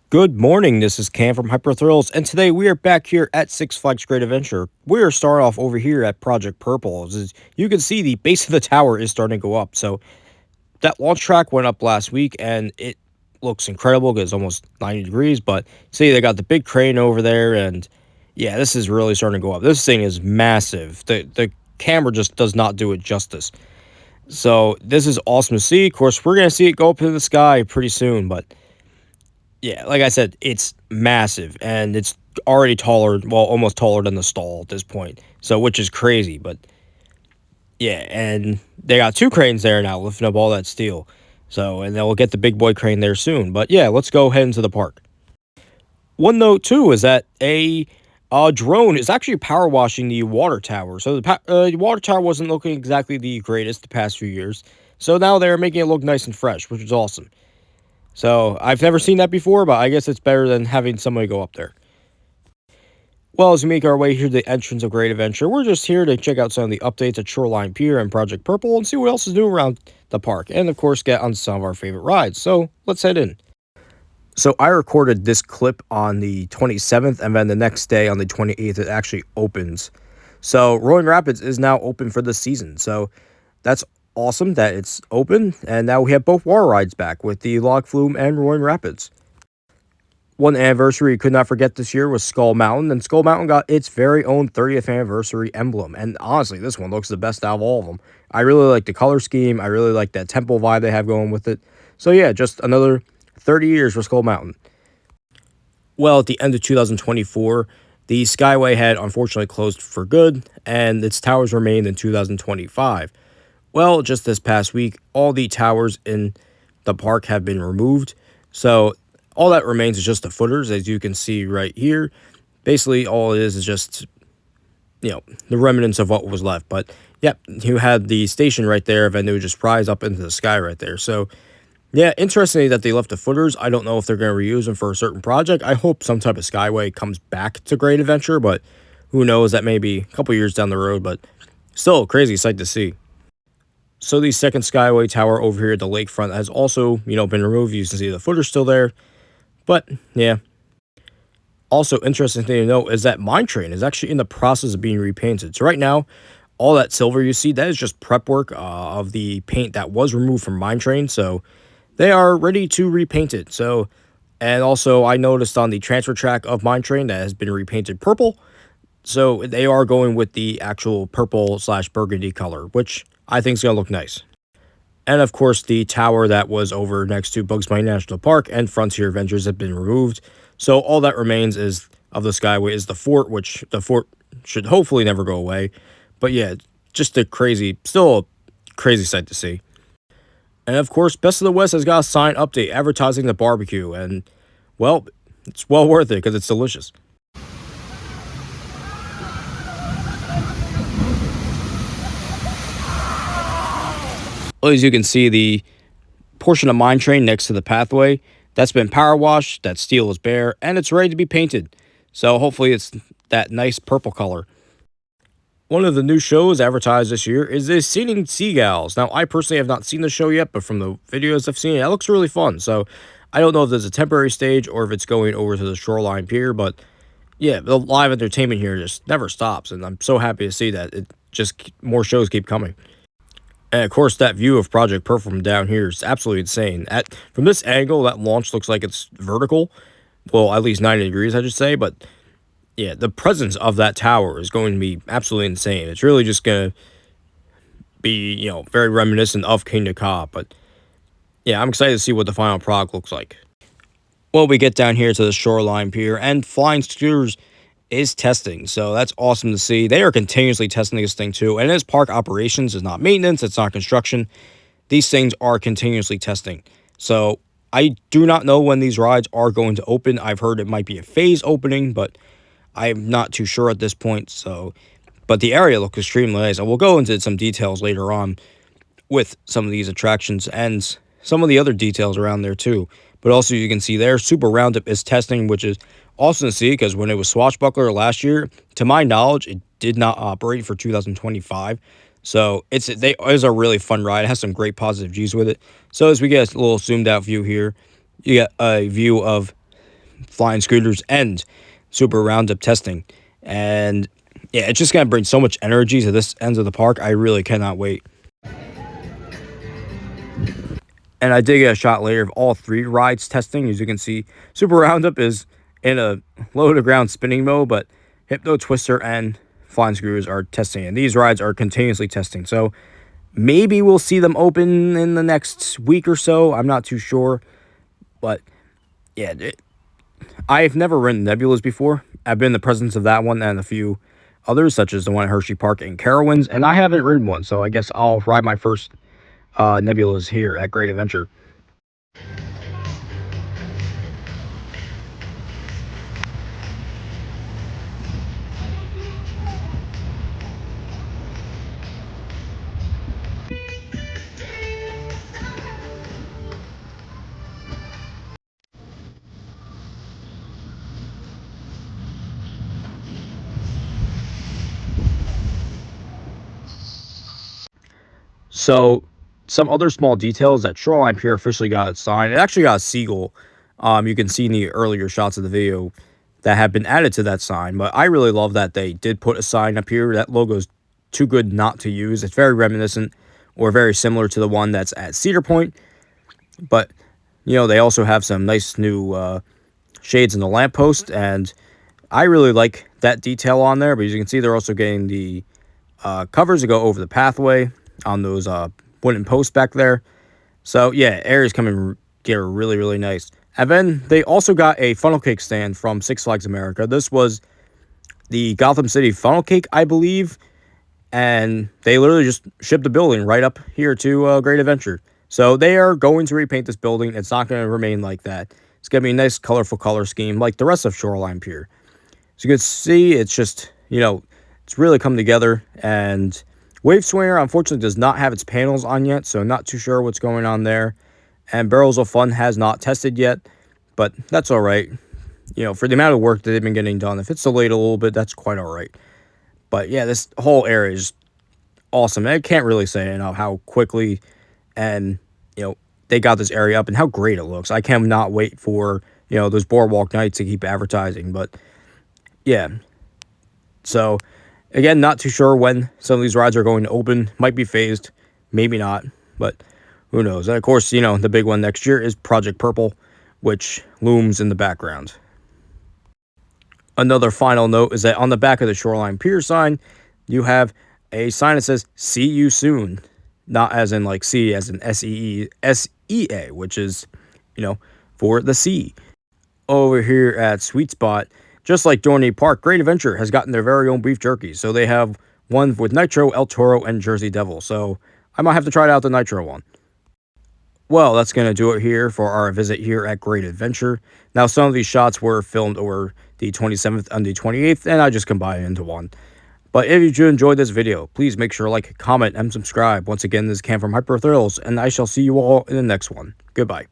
Good morning. This is Cam from Hyper Thrills, and today we are back here at Six Flags Great Adventure. We are starting off over here at Project Purple. As you can see, the base of the tower is starting to go up. So that launch track went up last week, and it looks incredible because it's almost 90 degrees. But see, they got the big crane over there, and yeah, this is really starting to go up. This thing is massive. The camera just does not do it justice. So this is awesome to see. Of course, we're gonna see it go up into the sky pretty soon, but yeah, like I said, it's massive and it's already taller, well, almost taller than the stall at this point. So, which is crazy, but yeah, and they got two cranes there now lifting up all that steel. So, and they'll get the big boy crane there soon. But yeah, let's go head into the park. One note too is that a drone is actually power washing the water tower. So the water tower wasn't looking exactly the greatest the past few years. So now they're making it look nice and fresh, which is awesome. So I've never seen that before, but I guess it's better than having somebody go up there. Well, as we make our way here to the entrance of Great Adventure, we're just here to check out some of the updates at Shoreline Pier and Project Purple and see what else is new around the park, and of course get on some of our favorite rides. So let's head in. So I recorded this clip on the 27th, and then the next day on the 28th, it actually opens. So Rolling Rapids is now open for this season. So that's awesome that it's open, and now we have both water rides back with the Log Flume and Roaring Rapids. One anniversary we could not forget this year was Skull Mountain, and Skull Mountain got its very own 30th anniversary emblem, and honestly, this one looks the best out of all of them. I really like the color scheme, I really like that temple vibe they have going with it. So yeah, just another 30 years for Skull Mountain. Well, at the end of 2024, the Skyway had unfortunately closed for good, and its towers remained in 2025. Well, just this past week, all the towers in the park have been removed. So all that remains is just the footers, as you can see right here. Basically, all it is just, the remnants of what was left. But, yep, you had the station right there, and then it would just rise up into the sky right there. So, yeah, interestingly that they left the footers. I don't know if they're going to reuse them for a certain project. I hope some type of Skyway comes back to Great Adventure, but who knows? That may be a couple years down the road, but still a crazy sight to see. So the second Skyway tower over here at the lakefront has also, been removed. You can see the footer's still there. But, yeah. Also, interesting thing to note is that Mine Train is actually in the process of being repainted. So right now, all that silver you see, that is just prep work of the paint that was removed from Mine Train. So they are ready to repaint it. So, and also I noticed on the transfer track of Mine Train that has been repainted purple. So they are going with the actual purple/burgundy color, which I think is going to look nice. And of course, the tower that was over next to Bugs Bunny National Park and Frontier Adventures have been removed. So all that remains is of the Skyway is the fort, which the fort should hopefully never go away. But yeah, just still a crazy sight to see. And of course, Best of the West has got a sign update advertising the barbecue. And, well, it's well worth it because it's delicious. Well, as you can see, the portion of Mine Train next to the pathway, that's been power washed, that steel is bare, and it's ready to be painted. So hopefully it's that nice purple color. One of the new shows advertised this year is the Singing Seagulls. Now, I personally have not seen the show yet, but from the videos I've seen, it looks really fun. So I don't know if there's a temporary stage or if it's going over to the Shoreline Pier, but yeah, the live entertainment here just never stops, and I'm so happy to see that. It just more shows keep coming. And of course, that view of Project Purple from down here is absolutely insane. From this angle, that launch looks like it's vertical. Well, at least 90 degrees, I should say. But yeah, the presence of that tower is going to be absolutely insane. It's really just going to be, very reminiscent of Kingda Ka. But yeah, I'm excited to see what the final product looks like. Well, we get down here to the Shoreline Pier, and Flying Scooters is testing, so that's awesome to see. They are continuously testing this thing too, and it is park operations, it's not maintenance, it's not construction. These things are continuously testing. So I do not know when these rides are going to open. I've heard it might be a phase opening, but I'm not too sure at this point. So, but the area looks extremely nice, and we'll go into some details later on with some of these attractions and some of the other details around there too. But also you can see there, Super Roundup is testing, which is awesome to see because when it was Swashbuckler last year, to my knowledge, it did not operate for 2025. So it's a really fun ride. It has some great positive views with it. So as we get a little zoomed out view here, you get a view of flying scooters and super roundup testing. And yeah, it's just gonna bring so much energy to this end of the park. I really cannot wait. And I did get a shot later of all three rides testing. As you can see, Super Roundup is in a low to ground spinning mode, but Hypno Twister and Flying Screws are testing. And these rides are continuously testing. So maybe we'll see them open in the next week or so. I'm not too sure. But yeah, I've never ridden Nebulas before. I've been in the presence of that one and a few others, such as the one at Hershey Park and Carowinds, and I haven't ridden one. So I guess I'll ride my first Nebulas here at Great Adventure. So, some other small details that Shoreline Pier officially got its sign. It actually got a seagull. You can see in the earlier shots of the video that have been added to that sign. But I really love that they did put a sign up here. That logo's too good not to use. It's very reminiscent or very similar to the one that's at Cedar Point. But, you know, they also have some nice new shades in the lamppost. And I really like that detail on there. But as you can see, they're also getting the covers to go over the pathway on those wooden posts back there. So yeah, area's coming together really, really nice. And then they also got a funnel cake stand from Six Flags America. This was the Gotham City funnel cake, I believe. And they literally just shipped the building right up here to Great Adventure. So they are going to repaint this building. It's not going to remain like that. It's going to be a nice, colorful color scheme like the rest of Shoreline Pier. So you can see it's just, you know, it's really come together. And Wave Swinger, unfortunately, does not have its panels on yet, so not too sure what's going on there. And Barrels of Fun has not tested yet, but that's all right. You know, for the amount of work that they've been getting done, if it's delayed a little bit, that's quite all right. But yeah, this whole area is awesome. And I can't really say enough how quickly and, you know, they got this area up and how great it looks. I cannot wait for, you know, those boardwalk nights to keep advertising. But yeah, so again, not too sure when some of these rides are going to open. Might be phased, maybe not, but who knows. And of course, you know, the big one next year is Project Purple, which looms in the background. Another final note is that on the back of the Shoreline Pier sign, you have a sign that says, "See you soon." Not as in like see as in SEA, which is, you know, for the sea. Over here at Sweet Spot, just like Dorney Park, Great Adventure has gotten their very own beef jerky. So they have one with Nitro, El Toro, and Jersey Devil. So I might have to try out the Nitro one. Well, that's going to do it here for our visit here at Great Adventure. Now, some of these shots were filmed over the 27th and the 28th, and I just combined it into one. But if you enjoyed this video, please make sure to like, comment, and subscribe. Once again, this is Cam from Hyper Thrills, and I shall see you all in the next one. Goodbye.